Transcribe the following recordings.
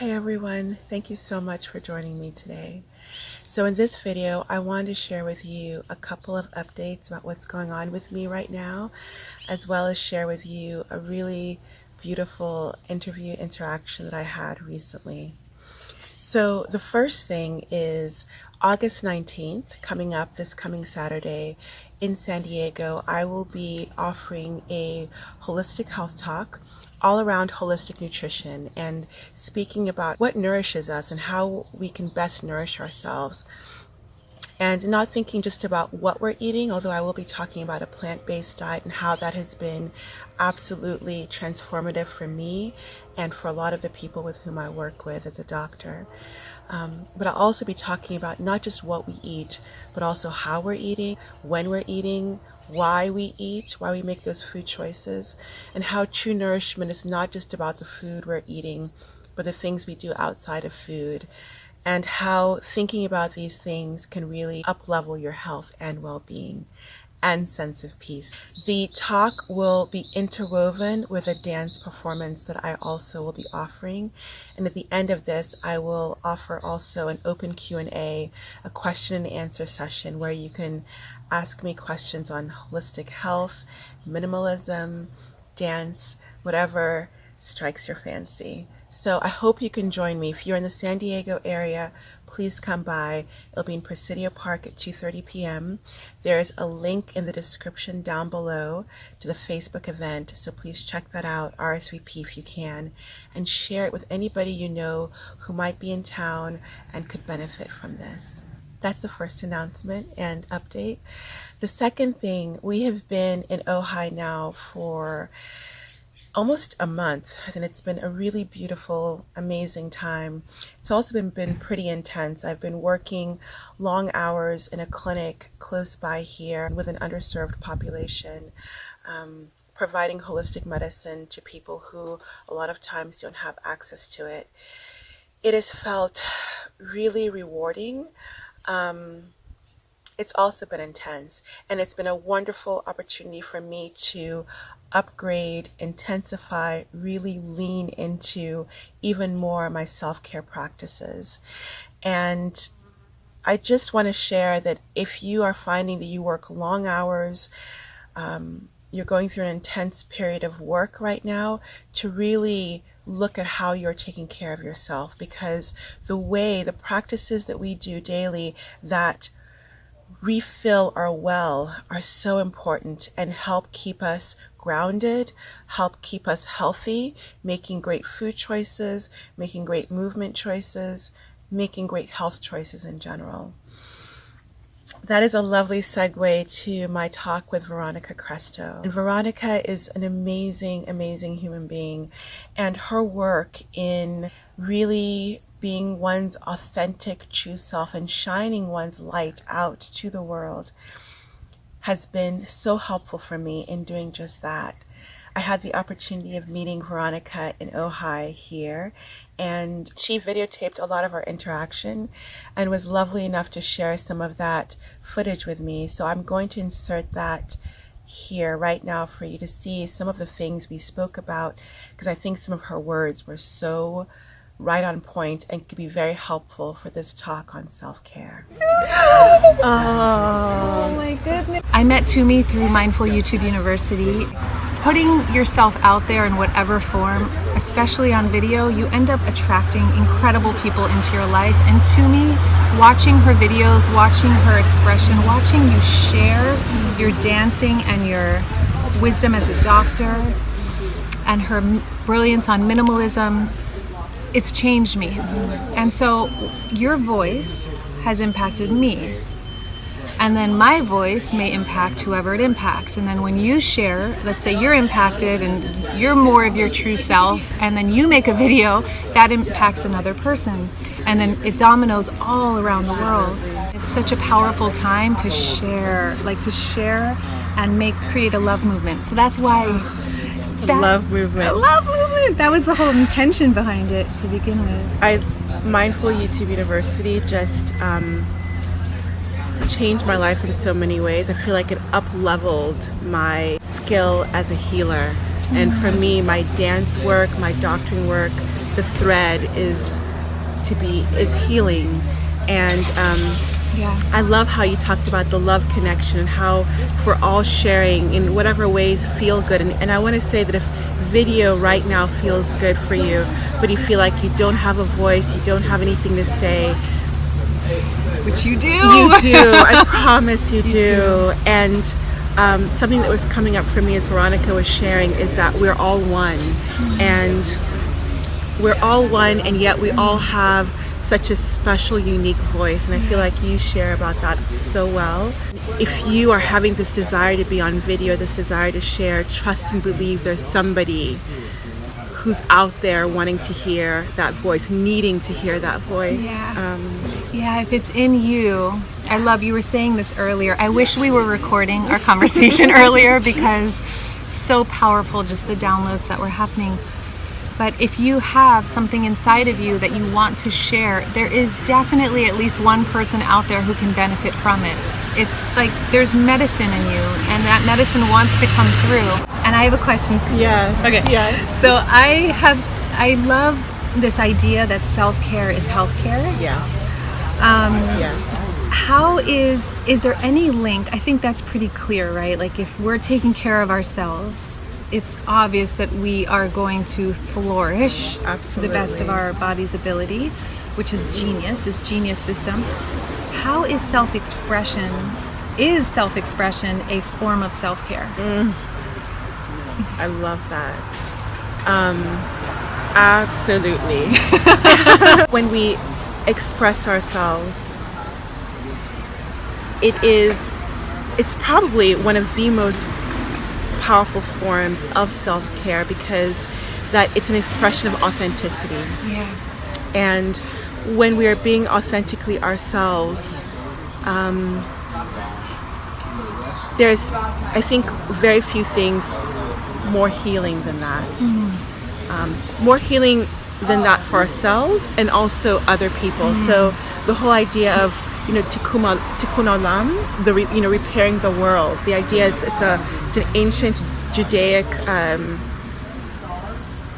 Hey everyone, thank you so much for joining me today. So in this video, I wanted to share with you a couple of updates about what's going on with me right now, as well as share with you a really beautiful interview interaction that I had recently. So the first thing is August 19th, coming up this coming Saturday in San Diego, I will be offering a holistic health talk all around holistic nutrition and speaking about what nourishes us and how we can best nourish ourselves. And not thinking just about what we're eating, although I will be talking about a plant-based diet and how that has been absolutely transformative for me and for a lot of the people with whom I work with as a doctor. But I'll also be talking about not just what we eat, but also how we're eating, when we're eating, why we eat, why we make those food choices, and how true nourishment is not just about the food we're eating, but the things we do outside of food, and how thinking about these things can really up-level your health and well-being and sense of peace. The talk will be interwoven with a dance performance that I also will be offering. And at the end of this, I will offer also an open Q&A, a question and answer session where you can ask me questions on holistic health, minimalism, dance, whatever strikes your fancy. So I hope you can join me. If you're in the San Diego area, please come by. It'll be in Presidio Park at 2:30 p.m. There's a link in the description down below to the Facebook event, so please check that out, RSVP if you can, and share it with anybody you know who might be in town and could benefit from this. That's the first announcement and update. The second thing, we have been in Ojai now for almost a month, and it's been a really beautiful, amazing time. It's also been pretty intense. I've been working long hours in a clinic close by here with an underserved population, providing holistic medicine to people who a lot of times don't have access to it. It has felt really rewarding. It's also been intense, and it's been a wonderful opportunity for me to upgrade, intensify, really lean into even more my self-care practices. And I just want to share that if you are finding that you work long hours, you're going through an intense period of work right now, to really look at how you're taking care of yourself, because the practices that we do daily that refill our well are so important and help keep us grounded, help keep us healthy, making great food choices, making great movement choices, making great health choices in general. That is a lovely segue to my talk with Veronica Cresto. And Veronica is an amazing, amazing human being, and her work in really being one's authentic true self and shining one's light out to the world has been so helpful for me in doing just that. I had the opportunity of meeting Veronica in Ojai here, and she videotaped a lot of our interaction and was lovely enough to share some of that footage with me. So I'm going to insert that here right now for you to see some of the things we spoke about, because I think some of her words were so right on point and could be very helpful for this talk on self-care. Oh my goodness. I met Tumi through Mindful YouTube University. Putting yourself out there in whatever form, especially on video, you end up attracting incredible people into your life. And Tumi, watching her videos, watching her expression, watching you share your dancing and your wisdom as a doctor and her brilliance on minimalism, it's changed me. And so your voice has impacted me. And then my voice may impact whoever it impacts. And then when you share, let's say you're impacted and you're more of your true self, and then you make a video that impacts another person. And then it dominoes all around the world. It's such a powerful time to share, and create a love movement. So that's why Love movement. Love movement. That was the whole intention behind it to begin with. Mindful YouTube University just changed my life in so many ways. I feel like it up-leveled my skill as a healer. And for me, my dance work, my doctoring work, the thread is healing. And I love how you talked about the love connection and how we're all sharing in whatever ways feel good. And I want to say that if video right now feels good for you, but you feel like you don't have a voice, you don't have anything to say, which you do. You do. I promise you do. And something that was coming up for me as Veronica was sharing is that we're all one. And we're all one, and yet we all have such a special, unique voice. And I feel like you share about that so well. If you are having this desire to be on video, this desire to share, trust and believe there's somebody who's out there wanting to hear that voice, needing to hear that voice. If it's in you, I love, you were saying this earlier. I wish we were recording our conversation earlier, because so powerful, just the downloads that were happening. But if you have something inside of you that you want to share, there is definitely at least one person out there who can benefit from it. It's like there's medicine in you, and that medicine wants to come through. And I have a question for you. Yes. Okay. Yes. So I love this idea that self-care is healthcare. Yes. Yes. How is there any link? I think that's pretty clear, right? Like if we're taking care of ourselves, it's obvious that we are going to flourish to the best of our body's ability, which is genius system. How is self-expression a form of self-care? I love that. Absolutely. When we express ourselves, it's probably one of the most powerful forms of self-care, because that it's an expression of authenticity. And when we are being authentically ourselves, there's, I think, very few things more healing than that. More healing than that for ourselves and also other people. So the whole idea of tikkun olam, repairing the world. The idea it's an ancient Judaic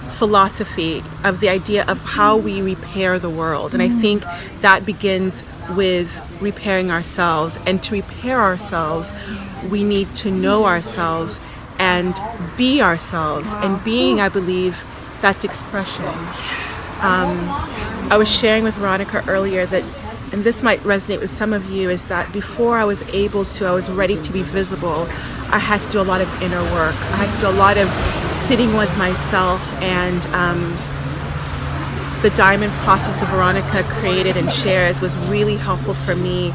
philosophy of the idea of how we repair the world, and I think that begins with repairing ourselves. And to repair ourselves, we need to know ourselves and be ourselves. And being, I believe, that's expression. I was sharing with Veronica earlier that, and this might resonate with some of you, is that before I was ready to be visible, I had to do a lot of inner work. I had to do a lot of sitting with myself, and the diamond process that Veronica created and shares was really helpful for me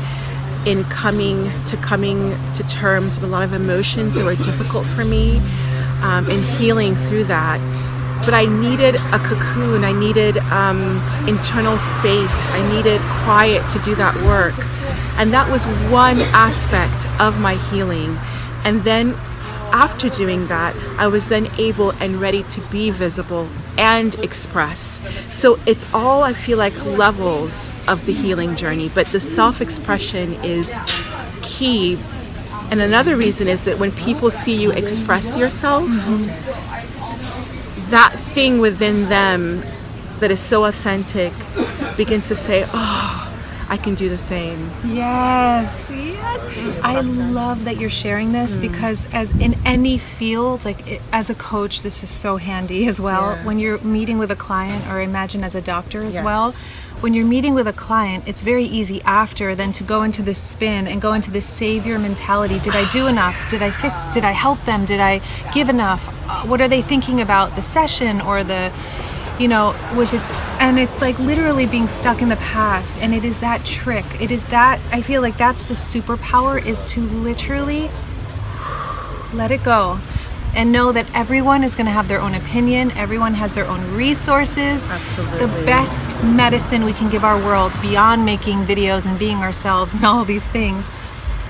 in coming to terms with a lot of emotions that were difficult for me, and healing through that. But I needed a cocoon, I needed internal space, I needed quiet to do that work. And that was one aspect of my healing. And then after doing that, I was then able and ready to be visible and express. So it's all, I feel like, levels of the healing journey, but the self-expression is key. And another reason is that when people see you express yourself, that thing within them that is so authentic begins to say, oh, I can do the same. Yes. I love that you're sharing this, because as in any field, as a coach, this is so handy as well. When you're meeting with a client, or imagine as a doctor as well, when you're meeting with a client, it's very easy after then to go into this spin and go into this savior mentality. Did I do enough? Did I help them? Did I give enough? What are they thinking about the session, or the, was it? And it's like literally being stuck in the past. And it is that trick. It is that, I feel like that's the superpower, is to literally let it go. And know that everyone is going to have their own opinion. Everyone has their own resources. Absolutely. The best medicine we can give our world, beyond making videos and being ourselves and all these things,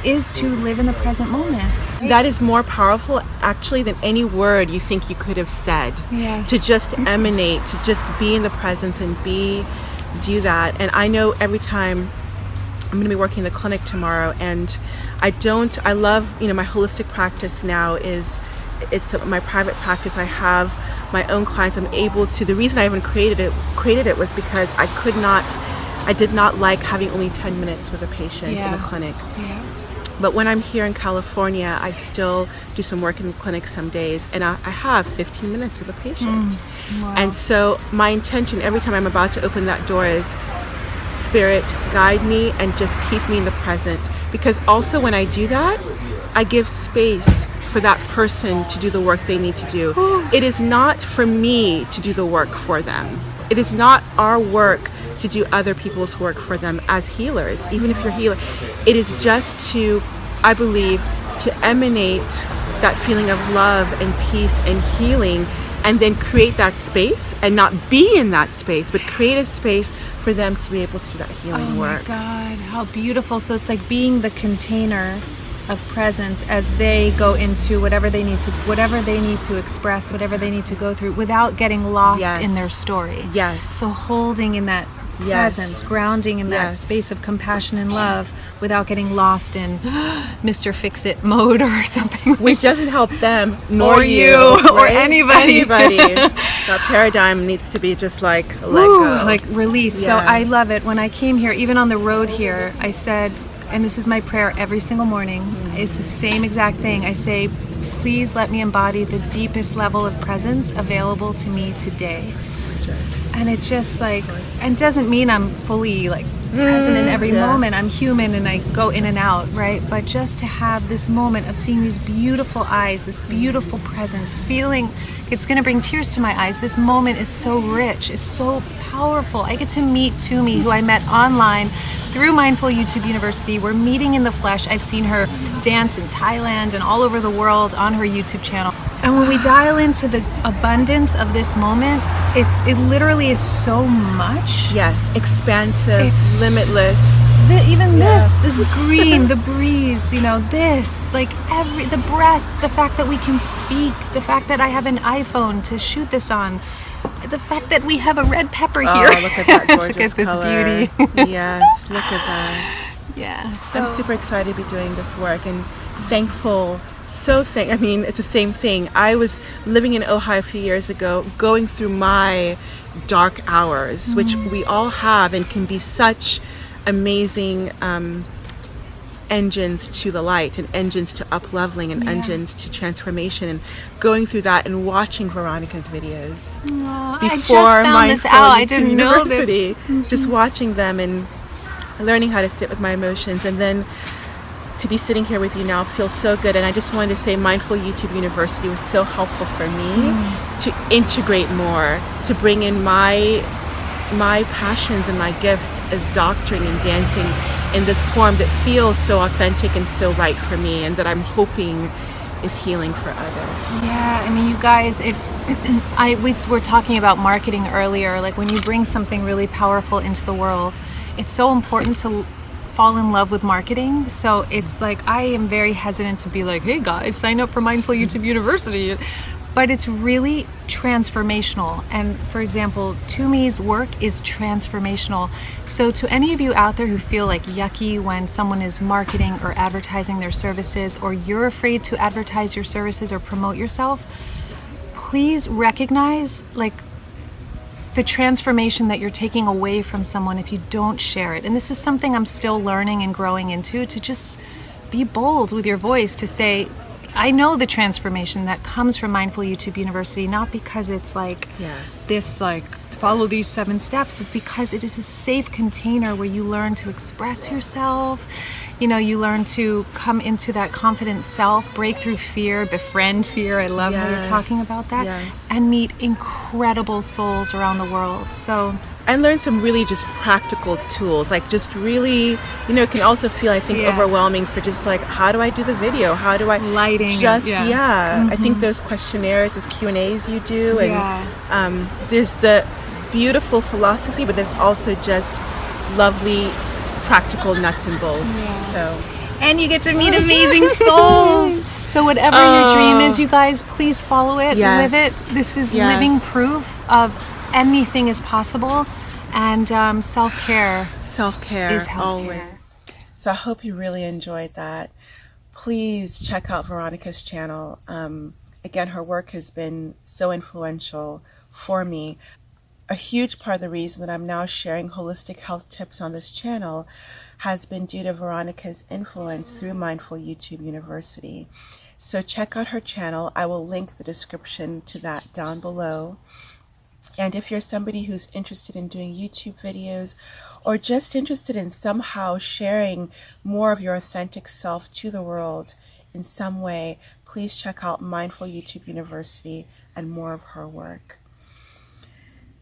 is to live in the present moment. That is more powerful, actually, than any word you think you could have said. Yes. To just emanate, to just be in the presence and do that. And I know every time I'm going to be working in the clinic tomorrow, and I love, my holistic practice now is it's my private practice. I have my own clients. I'm able to, the reason I even created it was because I did not like having only 10 minutes with a patient in a clinic. Yeah. But when I'm here in California, I still do some work in the clinic some days, and I have 15 minutes with a patient. Wow. And so my intention every time I'm about to open that door is, Spirit, guide me and just keep me in the present. Because also when I do that, I give space for that person to do the work they need to do. It is not for me to do the work for them. It is not our work to do other people's work for them as healers, even if you're a healer. It is just to, I believe, to emanate that feeling of love and peace and healing, and then create that space, and not be in that space, but create a space for them to be able to do that healing work. Oh my God, how beautiful. So it's like being the container of presence as they go into whatever they need to express, whatever they need to go through, without getting lost in their story. Yes. So holding in that presence, grounding in that space of compassion and love, without getting lost in Mr. Fix-It mode or something. Which doesn't help them, nor or you, right? or anybody. That paradigm needs to be just like let go. Like release. So I love it. When I came here, even on the road here, I said, and this is my prayer every single morning, it's the same exact thing. I say, please let me embody the deepest level of presence available to me today. And it's just like, and doesn't mean I'm fully like present in every moment. I'm human and I go in and out, right? But just to have this moment of seeing these beautiful eyes, this beautiful presence, feeling, it's gonna bring tears to my eyes. This moment is so rich, it's so powerful. I get to meet Tumi, who I met online through Mindful YouTube University. We're meeting in the flesh. I've seen her dance in Thailand and all over the world on her YouTube channel. And when we dial into the abundance of this moment, it literally is so much. Yes, expansive, It's limitless. This green, the breeze, this, like the breath, the fact that we can speak, the fact that I have an iPhone to shoot this on, the fact that we have a red pepper here. Oh, look at that gorgeous Look at this color. beauty. Yes, look at that. Yeah, so I'm super excited to be doing this work and thankful. I mean, it's the same thing. I was living in Ojai a few years ago, going through my dark hours, which we all have, and can be such amazing engines to the light, and engines to up-leveling, and engines to transformation, and going through that and watching Veronica's videos before I just found this out. I didn't know this. Just watching them and learning how to sit with my emotions, and then to be sitting here with you now feels so good. And I just wanted to say Mindful YouTube University was so helpful for me to integrate more, to bring in my passions and my gifts as doctoring and dancing in this form that feels so authentic and so right for me, and that I'm hoping is healing for others. Yeah, I mean, you guys, if we were talking about marketing earlier, like when you bring something really powerful into the world, it's so important to fall in love with marketing. So it's like, I am very hesitant to be like, hey guys, sign up for Mindful YouTube University. But it's really transformational. And for example, Tumi's work is transformational. So to any of you out there who feel like yucky when someone is marketing or advertising their services, or you're afraid to advertise your services or promote yourself, please recognize like the transformation that you're taking away from someone if you don't share it. And this is something I'm still learning and growing into, to just be bold with your voice, to say, I know the transformation that comes from Mindful YouTube University, not because it's like this, like follow these 7 steps, but because it is a safe container where you learn to express yourself. You learn to come into that confident self, break through fear, befriend fear. I love how you're talking about that. And meet incredible souls around the world. So and learn some really just practical tools, like just really, it can also feel, I think, overwhelming for just like, how do I do the video? How do I lighting? Just I think those questionnaires, those Q&As you do, and there's the beautiful philosophy, but there's also just lovely practical nuts and bolts. And you get to meet amazing souls. So whatever your dream is, you guys, please follow it, live it. This is living proof of anything is possible. And self-care is healthcare. Always. So I hope you really enjoyed that. Please check out Veronica's channel. again, her work has been so influential for me. A huge part of the reason that I'm now sharing holistic health tips on this channel has been due to Veronica's influence through Mindful YouTube University. So check out her channel. I will link the description to that down below. And if you're somebody who's interested in doing YouTube videos or just interested in somehow sharing more of your authentic self to the world in some way, please check out Mindful YouTube University and more of her work.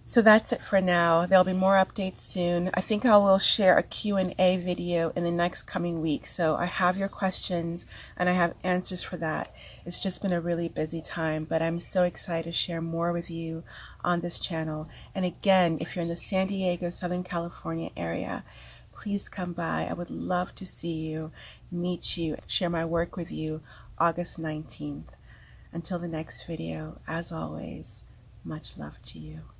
So that's it for now. There'll be more updates soon. I think I will share a Q&A video in the next coming week. So I have your questions and I have answers for that. It's just been a really busy time, but I'm so excited to share more with you on this channel. And again, if you're in the San Diego, Southern California area, please come by. I would love to see you, meet you, share my work with you August 19th. Until the next video, as always, much love to you.